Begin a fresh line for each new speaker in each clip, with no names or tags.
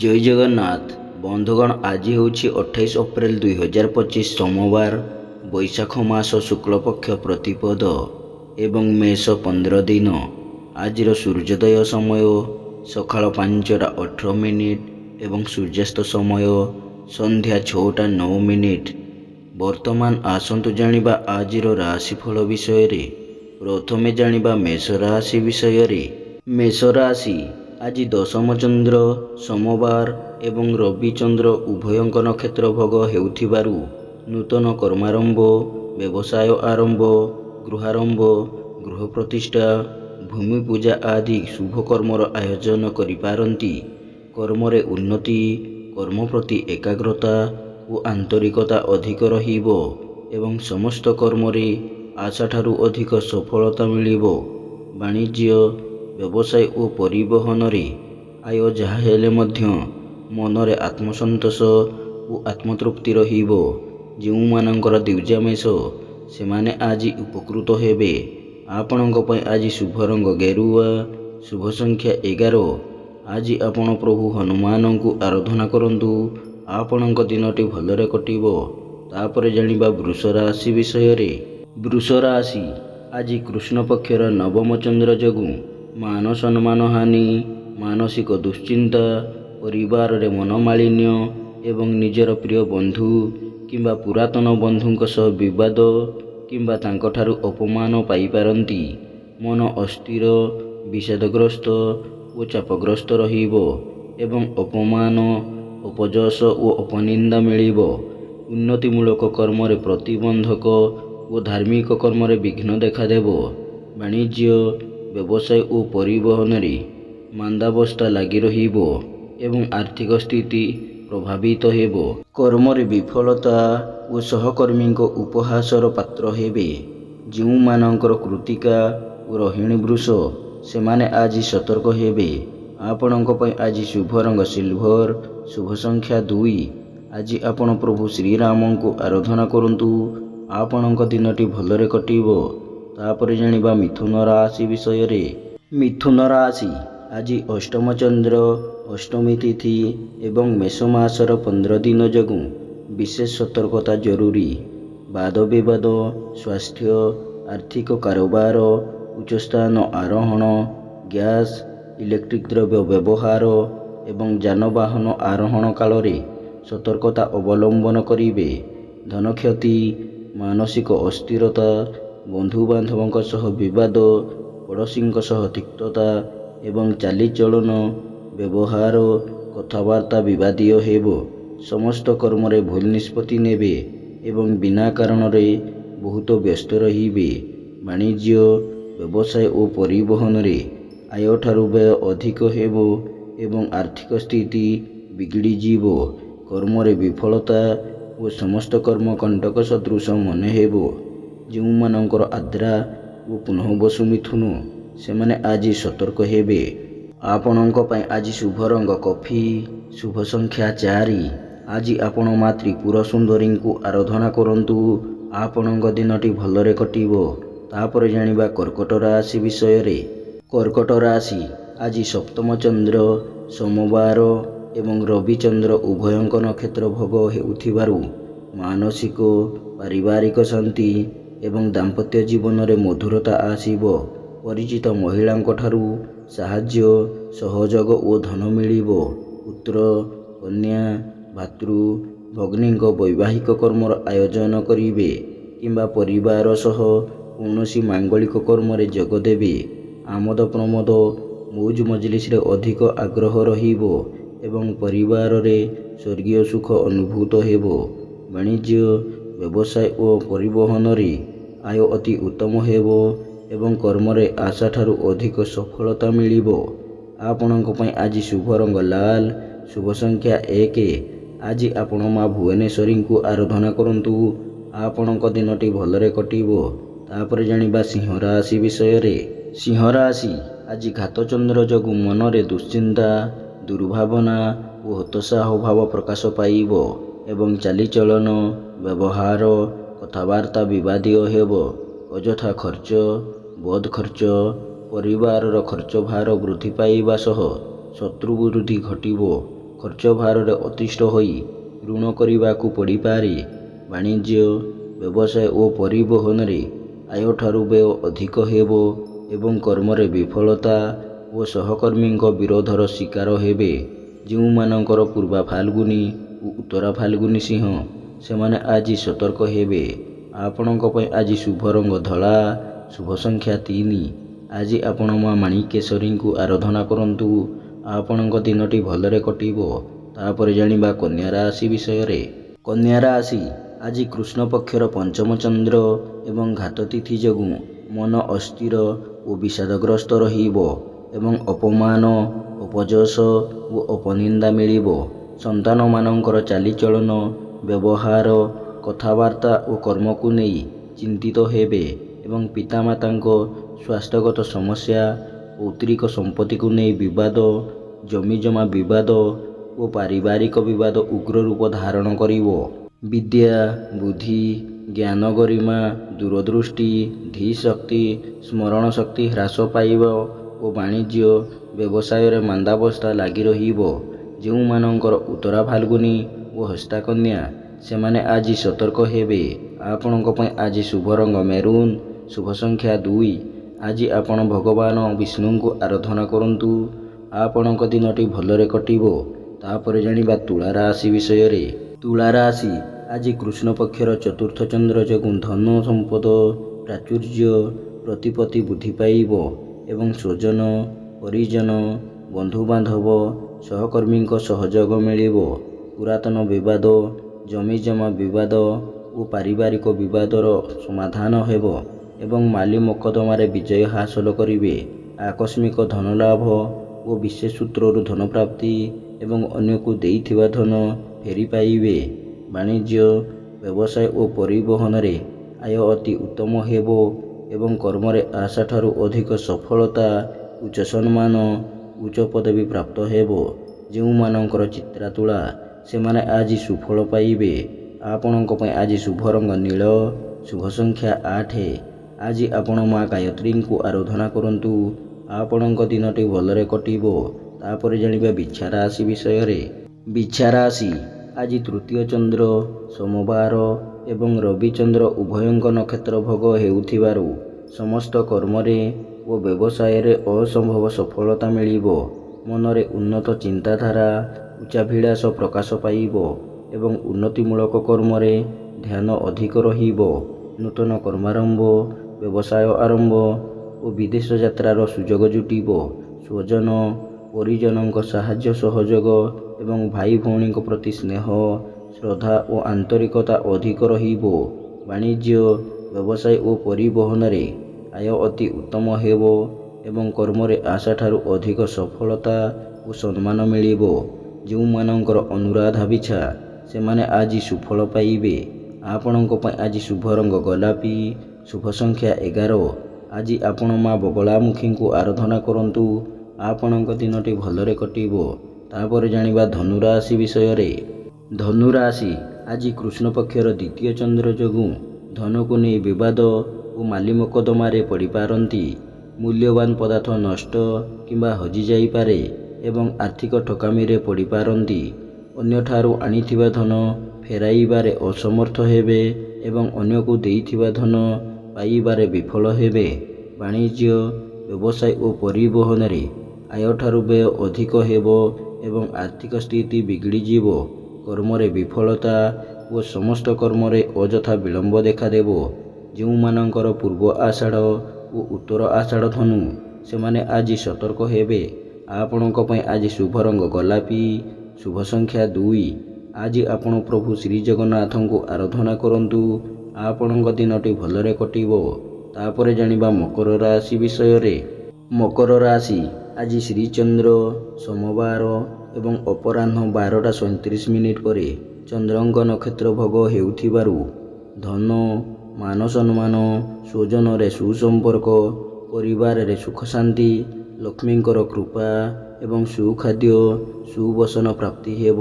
जय जगन्नाथ बंधुगण आज हूँ 28 अप्रैल 2025 सोमवार बैशाख मास शुक्लपक्ष प्रतिपद एवं मेष 15 दिन। आज सूर्योदय समय सकाल 5:18 एवं सूर्यास्त समय संध्या 6:09। वर्तमान आसतु जानिबा आज राशिफल विषय रे। प्रथमे जानिबा मेष राशि विषय रे। मेष राशि आज दशम चंद्र सोमवार एवं रवि चंद्र उभयंक नक्षत्र भोग हेउथिबारु नूतन कर्मारंभ, व्यवसाय आरंभ, गृहारंभ, गृह प्रतिष्ठा, भूमि पूजा आदि शुभ कर्मर आयोजन करिपारंती। कर्मरे उन्नति, कर्म प्रति एकाग्रता और आंतरिकता अधिक रहिबो एवं समस्त कर्मरे आशा ठारू अधिक सफलता मिलिबो। वाणिज्य, व्यवसाय और परिवहन रे आय जहा हेले मध्य मनरे आत्मसंतोष और आत्मतृप्ति रहिबो। ଯେଉଁ ମାନଙ୍କର ଦ୍ୱିତୀୟ मेष सेमाने आज उपकृत हेबे। आपणଙ୍କ ପାଇଁ आज शुभ रंग गेरुआ, शुभ संख्या 11। आज आपण प्रभु हनुमान को आराधना करंतु, आपणଙ୍କ दिनटी भलरे कटिबो। तापरे जानिबा वृष राशि विषय रे। वृष राशि आज कृष्ण पक्षर नवम चंद्र जगु मान सम्मान हानि, मानसिक दुश्चिंता, परिवार रे मनमालिन्य एवं निजर प्रिय बंधु किंबा पुरातन बंधुंक सह विवाद किंबा तांकठारु अपमान पाई पारंती। मन अस्थिर, विषादग्रस्त और चापग्रस्त रहिबो एवं अपमान, अपजस और अपनिंदा मिलिबो। उन्नतिमूलक कर्म रे प्रतिबंधक और धार्मिक कर्म रे विघ्न देखादेबो। वाणिज्य, व्यवसाय और परिवहन रे मांदावस्था लगी रहिबो एवं आर्थिक स्थिति प्रभावित हेबो। कर्म रे विफलता और सहकर्मी को उपहासर पात्र हेबे। ଯେଉଁ ମାନଙ୍କର कृतिका और रोहिणी वृष सेमाने आज सतर्क हेबे। आपणଙ୍କ ପାଇଁ आज शुभ रंग सिल्वर, शुभ संख्या 2। आज आपण प्रभु श्री राम को आराधना करंतु, आपणଙ୍କ दिनटी भलरे कटिबो। तापरे जानिबा मिथुन राशि विषय रे। मिथुन राशि आज अष्टम चंद्र अष्टमी तिथि एवं मेष मासर 15 दिन जगु विशेष सतर्कता जरूरी। वाद विवाद, स्वास्थ्य, आर्थिक कारोबार, उच्चस्थान आरोहण, गैस, इलेक्ट्रिक द्रव्य व्यवहार एवं जानवाहन आरोहण काल रे सतर्कता अवलंबन करिवे। धन क्षति, मानसिक अस्थिरता, बंधु बांधवों सह विवाद, पड़ोसी सह तिक्तता एवं चालीचलन, व्यवहार, कथबार्ता विवादीय हेबो। समस्त कर्म रे भूल निष्पत्ति नेबे एवं बिना कारण रे बहुत व्यस्त रहिबे। वाणिज्य, व्यवसाय और परिवहन रे आय ठारू व्यय अधिक हेबो एवं आर्थिक स्थिति बिगड़ी जीवो। कर्म रे विफलता और समस्त कर्म कंटक सदृश मन हेबो। ଯେଉଁ ମାନଙ୍କର आद्रा और पुनः बसु मिथुन सेमाने आज सतर्क हेबे। आपणଙ୍କ ପାଇଁ आज शुभ रंग कॉफी, शुभ संख्या 4। आज आपण माँ त्रिपुर सुंदरी को आराधना करंतु, आपणଙ୍କ दिनटी भलरे कटिबो। तापरे जानिबा कर्कट राशि विषय रे। कर्कट राशि आज सप्तम चंद्र सोमवार एवं रवि चंद्र उभयंक नक्षत्र भोग हेउथिबारु मानसिक, पारिवारिक शांति एवं दाम्पत्य जीवन रे मधुरता आसीबो। परिचित महिलांक ठारू साहाय्य, सहयोग और धन मिलिबो। पुत्र, कन्या, भातृ, भग्नीक वैवाहिक कर्मर आयोजन करिवे किंबा परिवार सह कौनसी मांगलिक कर्म रे जोग देबे। आमोद प्रमोद, मौज मजलिस रे अधिक आग्रह रहिबो एवं परिवार रे स्वर्गीय सुख अनुभूत हेबो। वाणिज्य, व्यवसाय और परिवहन रे आय अति उत्तम हेबो एवं कर्म रे आशा ठारू अधिक सफलता मिलिबो। आपणଙ୍କ ପାଇଁ आज शुभ रंग लाल, शुभ संख्या 1। आज आपण माँ भुवनेश्वरी को आराधना करंतु, आपणଙ୍କ दिनटी भलरे कटिबो। तापरे जानिबा सिंह राशि विषय रे। सिंह राशि आज घात चंद्र जगु मन रे दुश्चिंता, दुर्भावना और हताशा भाव प्रकाश पाइबो एवं चालीचलन, व्यवहार, कथबार्ता विवादीय हेबो। अजथा खर्च, बद खर्च, परिवार खर्च भार वृद्धि पाइबा सह शत्रु वृद्धि घटिबो। ଖର୍ଚ୍ଚ ଭାରରେ ଅତିଷ୍ଠ ହୋଇ ଋଣ କରିବାକୁ ପଡ଼ିପାରେ। ବାଣିଜ୍ୟ, ବ୍ୟବସାୟ ଓ ପରିବହନରେ ଆୟଠାରୁ ବ୍ୟୟ ଅଧିକ ହେବ ଏବଂ କର୍ମରେ ବିଫଳତା ଓ ସହକର୍ମୀଙ୍କ ବିରୋଧର ଶିକାର ହେବେ। ଯେଉଁମାନଙ୍କର ପୂର୍ବା ଫାଲ୍ଗୁନୀ ଓ ଉତ୍ତରା ଫାଲ୍ଗୁନୀ ସିଂହ, ସେମାନେ ଆଜି ସତର୍କ ହେବେ। ଆପଣଙ୍କ ପାଇଁ ଆଜି ଶୁଭ ରଙ୍ଗ ଧଳା, ଶୁଭ ସଂଖ୍ୟା 3। ଆଜି ଆପଣ ମା ମାଣିକେଶ୍ୱରୀଙ୍କୁ ଆରାଧନା କରନ୍ତୁ। ଆପଣଙ୍କ ଦିନଟି ଭଲରେ କଟିବ। ତାପରେ ଜାଣିବା କନ୍ୟା ରାଶି ବିଷୟରେ। କନ୍ୟା ରାଶି, ଆଜି କୃଷ୍ଣ ପକ୍ଷର ପଞ୍ଚମ ଚନ୍ଦ୍ର ଏବଂ ଘାତ ତିଥି ଯୋଗୁଁ ମନ ଅସ୍ଥିର ଓ ବିଷାଦଗ୍ରସ୍ତ ରହିବ ଏବଂ ଅପମାନ, ଅପଯଶ ଓ ଅପନିନ୍ଦା ମିଳିବ। ସନ୍ତାନମାନଙ୍କର ଚାଲିଚଳନ, ବ୍ୟବହାର, କଥାବାର୍ତ୍ତା ଓ କର୍ମକୁ ନେଇ ଚିନ୍ତିତ ହେବେ ଏବଂ ପିତାମାତାଙ୍କ ସ୍ୱାସ୍ଥ୍ୟଗତ ସମସ୍ୟା, ପୈତୃକ ସମ୍ପତ୍ତିକୁ ନେଇ ବିବାଦ, ଜମିଜମା ବିବାଦ ଓ ପାରିବାରିକ ବିବାଦ ଉଗ୍ର ରୂପ ଧାରଣ କରିବ। ବିଦ୍ୟା, ବୁଦ୍ଧି, ଜ୍ଞାନ, ଗରିମା, ଦୂରଦୃଷ୍ଟି, ଧୀଶକ୍ତି, ସ୍ମରଣ ଶକ୍ତି ହ୍ରାସ ପାଇବ ଓ ବାଣିଜ୍ୟ, ବ୍ୟବସାୟରେ ମାନ୍ଦାବସ୍ଥା ଲାଗି ରହିବ। ଯେଉଁମାନଙ୍କର ଉତ୍ତରା ଫାଲ୍ଗୁନୀ ଓ ହସ୍ତା କନ୍ୟା, ସେମାନେ ଆଜି ସତର୍କ ହେବେ। ଆପଣଙ୍କ ପାଇଁ ଆଜି ଶୁଭ ରଙ୍ଗ ମେରୁନ୍, ଶୁଭ ସଂଖ୍ୟା 2। ଆଜି ଆପଣ ଭଗବାନ ବିଷ୍ଣୁଙ୍କୁ ଆରାଧନା କରନ୍ତୁ। ଆପଣଙ୍କ ଦିନଟି ଭଲରେ କଟିବ। ତାପରେ ଜାଣିବା ତୁଳା ରାଶି ବିଷୟରେ। ତୁଳା ରାଶି, ଆଜି କୃଷ୍ଣ ପକ୍ଷର ଚତୁର୍ଥ ଚନ୍ଦ୍ର ଯୋଗୁଁ ଧନ ସମ୍ପଦ, ପ୍ରାଚୁର୍ଯ୍ୟ, ପ୍ରତିପତ୍ତି ବୃଦ୍ଧି ପାଇବ ଏବଂ ସ୍ୱଜନ, ପରିଜନ, ବନ୍ଧୁବାନ୍ଧବ, ସହକର୍ମୀଙ୍କ ସହଯୋଗ ମିଳିବ। ପୁରାତନ ବିବାଦ, ଜମିଜମା ବିବାଦ ଓ ପାରିବାରିକ ବିବାଦର ସମାଧାନ ହେବ ଏବଂ ମାଲି ମୋକଦ୍ଦମାରେ ବିଜୟ ହାସଲ କରିବେ। ଆକସ୍ମିକ ଧନଲାଭ ଓ ବିଶେଷ ସୂତ୍ରରୁ ଧନପ୍ରାପ୍ତି ଏବଂ ଅନ୍ୟକୁ ଦେଇଥିବା ଧନ ଫେରି ପାଇବେ। ବାଣିଜ୍ୟ, ବ୍ୟବସାୟ ଓ ପରିବହନରେ ଆୟ ଅତି ଉତ୍ତମ ହେବ ଏବଂ କର୍ମରେ ଆଶାଠାରୁ ଅଧିକ ସଫଳତା, ଉଚ୍ଚ ସମ୍ମାନ, ଉଚ୍ଚ ପଦବୀ ପ୍ରାପ୍ତ ହେବ। ଯେଉଁମାନଙ୍କର ଚିତ୍ରା ତୁଳା, ସେମାନେ ଆଜି ସୁଫଳ ପାଇବେ। ଆପଣଙ୍କ ପାଇଁ ଆଜି ଶୁଭ ରଙ୍ଗ ନୀଳ, ଶୁଭ ସଂଖ୍ୟା 8। ଆଜି ଆପଣ ମା ଗାୟତ୍ରୀଙ୍କୁ ଆରାଧନା କରନ୍ତୁ। ଆପଣଙ୍କ ଦିନଟି ଭଲରେ କଟିବ। ତାପରେ ଜାଣିବା ବିଛା ରାଶି ବିଷୟରେ। ବିଛା ରାଶି, ଆଜି ତୃତୀୟ ଚନ୍ଦ୍ର ସୋମବାର ଏବଂ ରବିଚନ୍ଦ୍ର ଉଭୟଙ୍କ ନକ୍ଷତ୍ର ଭୋଗ ହେଉଥିବାରୁ ସମସ୍ତ କର୍ମରେ ଓ ବ୍ୟବସାୟରେ ଅସମ୍ଭବ ସଫଳତା ମିଳିବ। ମନରେ ଉନ୍ନତ ଚିନ୍ତାଧାରା, ଉଚ୍ଚାଭିଳାଷ ପ୍ରକାଶ ପାଇବ ଏବଂ ଉନ୍ନତିମୂଳକ କର୍ମରେ ଧ୍ୟାନ ଅଧିକ ରହିବ। ନୂତନ କର୍ମାରମ୍ଭ, ବ୍ୟବସାୟ ଆରମ୍ଭ ଓ ବିଦେଶ ଯାତ୍ରାର ସୁଯୋଗ ଜୁଟିବ। ସ୍ୱଜନ, ପରିଜନଙ୍କ ସାହାଯ୍ୟ ସହଯୋଗ ଏବଂ ଭାଇ ଭଉଣୀଙ୍କ ପ୍ରତି ସ୍ନେହ, ଶ୍ରଦ୍ଧା ଓ ଆନ୍ତରିକତା ଅଧିକ ରହିବ। ବାଣିଜ୍ୟ, ବ୍ୟବସାୟ ଓ ପରିବହନରେ ଆୟ ଅତି ଉତ୍ତମ ହେବ ଏବଂ କର୍ମରେ ଆଶାଠାରୁ ଅଧିକ ସଫଳତା ଓ ସମ୍ମାନ ମିଳିବ। ଯେଉଁମାନଙ୍କର ଅନୁରାଧା ବିଛା, ସେମାନେ ଆଜି ସୁଫଳ ପାଇବେ। ଆପଣଙ୍କ ପାଇଁ ଆଜି ଶୁଭ ରଙ୍ଗ ଗୋଲାପୀ, ଶୁଭ ସଂଖ୍ୟା 11। ଆଜି ଆପଣ ମା ବଗଳାମୁଖୀଙ୍କୁ ଆରାଧନା କରନ୍ତୁ। ଆପଣଙ୍କ ଦିନଟି ଭଲରେ କଟିବ। ତାପରେ ଜାଣିବା ଧନୁ ରାଶି ବିଷୟରେ। ଧନୁ ରାଶି, ଆଜି କୃଷ୍ଣ ପକ୍ଷର ଦ୍ୱିତୀୟ ଚନ୍ଦ୍ର ଯୋଗୁଁ ଧନକୁ ନେଇ ବିବାଦ ଓ ମାଲି ମୋକଦ୍ଦମାରେ ପଡ଼ିପାରନ୍ତି। ମୂଲ୍ୟବାନ ପଦାର୍ଥ ନଷ୍ଟ କିମ୍ବା ହଜିଯାଇପାରେ ଏବଂ ଆର୍ଥିକ ଠକାମିରେ ପଡ଼ିପାରନ୍ତି। ଅନ୍ୟଠାରୁ ଆଣିଥିବା ଧନ ଫେରାଇବାରେ ଅସମର୍ଥ ହେବେ ଏବଂ ଅନ୍ୟକୁ ଦେଇଥିବା ଧନ ପାଇବାରେ ବିଫଳ ହେବେ। ବାଣିଜ୍ୟ, ବ୍ୟବସାୟ ଓ ପରିବହନରେ ଆୟଠାରୁ ବ୍ୟୟ ଅଧିକ ହେବ ଏବଂ ଆର୍ଥିକ ସ୍ଥିତି ବିଗିଡ଼ିଯିବ। କର୍ମରେ ବିଫଳତା ଓ ସମସ୍ତ କର୍ମରେ ଅଯଥା ବିଳମ୍ବ ଦେଖାଦେବ। ଯେଉଁମାନଙ୍କର ପୂର୍ବ ଆଷାଢ଼ ଓ ଉତ୍ତର ଆଷାଢ଼ ଧନୁ, ସେମାନେ ଆଜି ସତର୍କ ହେବେ। ଆପଣଙ୍କ ପାଇଁ ଆଜି ଶୁଭ ରଙ୍ଗ ଗୋଲାପୀ, ଶୁଭ ସଂଖ୍ୟା 2। ଆଜି ଆପଣ ପ୍ରଭୁ ଶ୍ରୀଜଗନ୍ନାଥଙ୍କୁ ଆରାଧନା କରନ୍ତୁ। ଆପଣଙ୍କ ଦିନଟି ଭଲରେ କଟିବ। ତାପରେ ଜାଣିବା ମକର ରାଶି ବିଷୟରେ। ମକର ରାଶି, ଆଜି ଶ୍ରୀଚନ୍ଦ୍ର ସୋମବାର ଏବଂ ଅପରାହ୍ନ 12:37 ପରେ ଚନ୍ଦ୍ରଙ୍କ ନକ୍ଷତ୍ର ଭୋଗ ହେଉଥିବାରୁ ଧନ, ମାନ ସମ୍ମାନ, ସ୍ୱଜନରେ ସୁସମ୍ପର୍କ, ପରିବାରରେ ସୁଖ ଶାନ୍ତି, ଲକ୍ଷ୍ମୀଙ୍କର କୃପା ଏବଂ ସୁଖାଦ୍ୟ, ସୁବସନ ପ୍ରାପ୍ତି ହେବ।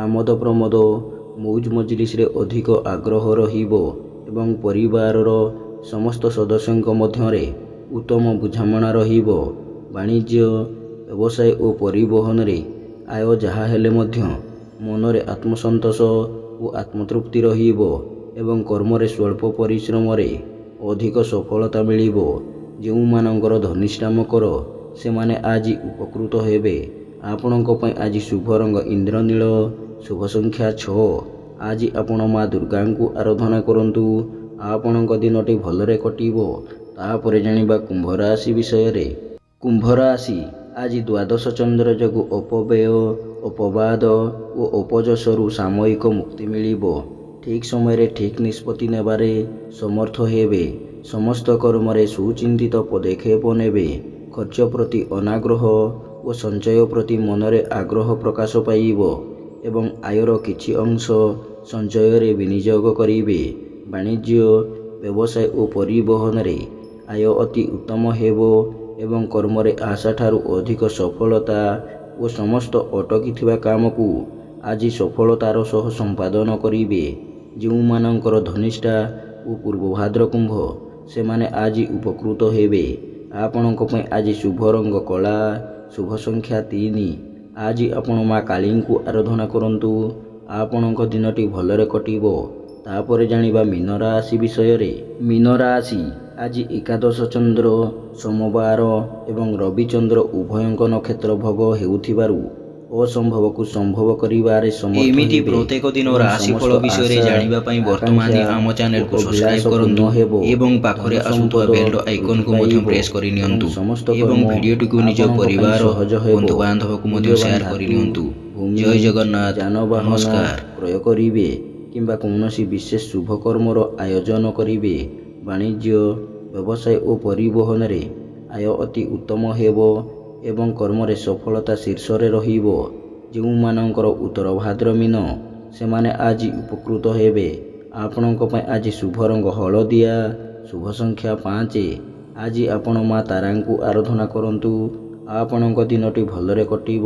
ଆମୋଦ ପ୍ରମୋଦ, ମୌଜ ମଜଲିସରେ ଅଧିକ ଆଗ୍ରହ ରହିବ ଏବଂ ପରିବାରର ସମସ୍ତ ସଦସ୍ୟଙ୍କ ମଧ୍ୟରେ ଉତ୍ତମ ବୁଝାମଣା ରହିବ। ବାଣିଜ୍ୟ, ବ୍ୟବସାୟ ଓ ପରିବହନରେ ଆୟ ଯାହା ହେଲେ ମଧ୍ୟ ମନରେ ଆତ୍ମସନ୍ତୋଷ ଓ ଆତ୍ମତୃପ୍ତି ରହିବ ଏବଂ କର୍ମରେ ସ୍ୱଳ୍ପ ପରିଶ୍ରମରେ ଅଧିକ ସଫଳତା ମିଳିବ। ଯେଉଁମାନଙ୍କର ଧନିଷ୍ଠା ମକର ସେମାନେ ଆଜି ଉପକୃତ ହେବେ। ଆପଣଙ୍କ ପାଇଁ ଆଜି ଶୁଭ ରଙ୍ଗ ଇନ୍ଦ୍ରନୀଳ, ଶୁଭ ସଂଖ୍ୟା 6। ଆଜି ଆପଣ ମା ଦୁର୍ଗାଙ୍କୁ ଆରାଧନା କରନ୍ତୁ। ଆପଣଙ୍କ ଦିନଟି ଭଲରେ କଟିବ। ତାପରେ ଜାଣିବା କୁମ୍ଭ ରାଶି ବିଷୟରେ। କୁମ୍ଭ ରାଶି ଆଜି ଦ୍ୱାଦଶ ଚନ୍ଦ୍ର ଯୋଗୁଁ ଅପବ୍ୟୟ, ଅପବାଦ ଓ ଅପଯଶରୁ ସାମୟିକ ମୁକ୍ତି ମିଳିବ। ଠିକ୍ ସମୟରେ ଠିକ୍ ନିଷ୍ପତ୍ତି ନେବାରେ ସମର୍ଥ ହେବେ। ସମସ୍ତ କର୍ମରେ ସୁଚିନ୍ତିତ ପଦକ୍ଷେପ ନେବେ। ଖର୍ଚ୍ଚ ପ୍ରତି ଅନାଗ୍ରହ ଓ ସଞ୍ଚୟ ପ୍ରତି ମନରେ ଆଗ୍ରହ ପ୍ରକାଶ ପାଇବ ଏବଂ ଆୟର କିଛି ଅଂଶ ସଞ୍ଚୟରେ ବିନିଯୋଗ କରିବେ। ବାଣିଜ୍ୟ, ବ୍ୟବସାୟ ଓ ପରିବହନରେ ଆୟ ଅତି ଉତ୍ତମ ହେବ ଏବଂ କର୍ମରେ ଆଶାଠାରୁ ଅଧିକ ସଫଳତା ଓ ସମସ୍ତ ଅଟକିଥିବା କାମକୁ ଆଜି ସଫଳତାର ସହ ସମ୍ପାଦନ କରିବେ। ଯେଉଁମାନଙ୍କର ଧନିଷ୍ଠା ଓ ପୂର୍ବଭାଦ୍ର କୁମ୍ଭ ସେମାନେ ଆଜି ଉପକୃତ ହେବେ। ଆପଣଙ୍କ ପାଇଁ ଆଜି ଶୁଭ ରଙ୍ଗ କଳା, ଶୁଭ ସଂଖ୍ୟା 3। ଆଜି ଆପଣ ମା କାଳୀଙ୍କୁ ଆରାଧନା କରନ୍ତୁ। ଆପଣଙ୍କ ଦିନଟି ଭଲରେ କଟିବ। ତାପରେ ଜାଣିବା ମୀନ ରାଶି ବିଷୟରେ। ମୀନ ରାଶି ଆଜି ଏକାଦଶ ଚନ୍ଦ୍ର ସୋମବାର ଏବଂ ରବିଚନ୍ଦ୍ର ଉଭୟଙ୍କ ନକ୍ଷତ୍ର ଭୋଗ ହେଉଥିବାରୁ ଅସମ୍ଭବକୁ ସମ୍ଭବ କରିବାରେ ସମର୍ଥ
ଏମିତି
ହେବେ।
ପ୍ରତ୍ୟେକ ଦିନ ରାଶିଫଳ
ସମସ୍ତ
ବିଷୟରେ
ଆଶା,
ଜାଣିବା ପାଇଁ ବର୍ତ୍ତମାନ
ଆକାଂକ୍ଷା
ଆମ ଚ୍ୟାନେଲକୁ
ଓ
ସବସ୍କ୍ରାଇବ
ଅଭିଳାଷ
କରନ୍ତୁ
ପୂର୍ଣ୍ଣ ହେବ।
ଏବଂ ପାଖରେ
ଧନ
ଆସୁଥିବା
ସମ୍ପଦ
ବେଲ୍
ବୃଦ୍ଧି
ଆଇକନକୁ ମଧ୍ୟ
ପାଇବ
ପ୍ରେସ୍ କରି
ଏବଂ
ନିଅନ୍ତୁ
ସମସ୍ତ
ଏବଂ
କର୍ମ
ଭିଡ଼ିଓଟିକୁ ନିଜ
ଆପଣଙ୍କ ପାଇଁ
ପରିବାର,
ସହଜ ହେବ।
ବନ୍ଧୁବାନ୍ଧବକୁ ମଧ୍ୟ
ମୂଲ୍ୟବାନ
ସେୟାର କରି
ଧାତୁ,
ନିଅନ୍ତୁ।
ଭୂମି,
ଜୟ ଜଗନ୍ନାଥ।
ଯାନବାହନ
ନମସ୍କାର।
କ୍ରୟ କରିବେ କିମ୍ବା କୌଣସି ବିଶେଷ ଶୁଭ କର୍ମର ଆୟୋଜନ କରିବେ। ବାଣିଜ୍ୟ, ବ୍ୟବସାୟ ଓ ପରିବହନରେ ଆୟ ଅତି ଉତ୍ତମ ହେବ ଏବଂ କର୍ମରେ ସଫଳତା ଶୀର୍ଷରେ ରହିବ। ଯେଉଁମାନଙ୍କର ଉତ୍ତର ଭାଦ୍ର ମୀନ ସେମାନେ ଆଜି ଉପକୃତ ହେବେ। ଆପଣଙ୍କ ପାଇଁ ଆଜି ଶୁଭ ରଙ୍ଗ ହଳଦିଆ, ଶୁଭ ସଂଖ୍ୟା 5। ଆଜି ଆପଣ ମା ତାରାଙ୍କୁ ଆରାଧନା କରନ୍ତୁ। ଆପଣଙ୍କ ଦିନଟି ଭଲରେ କଟିବ।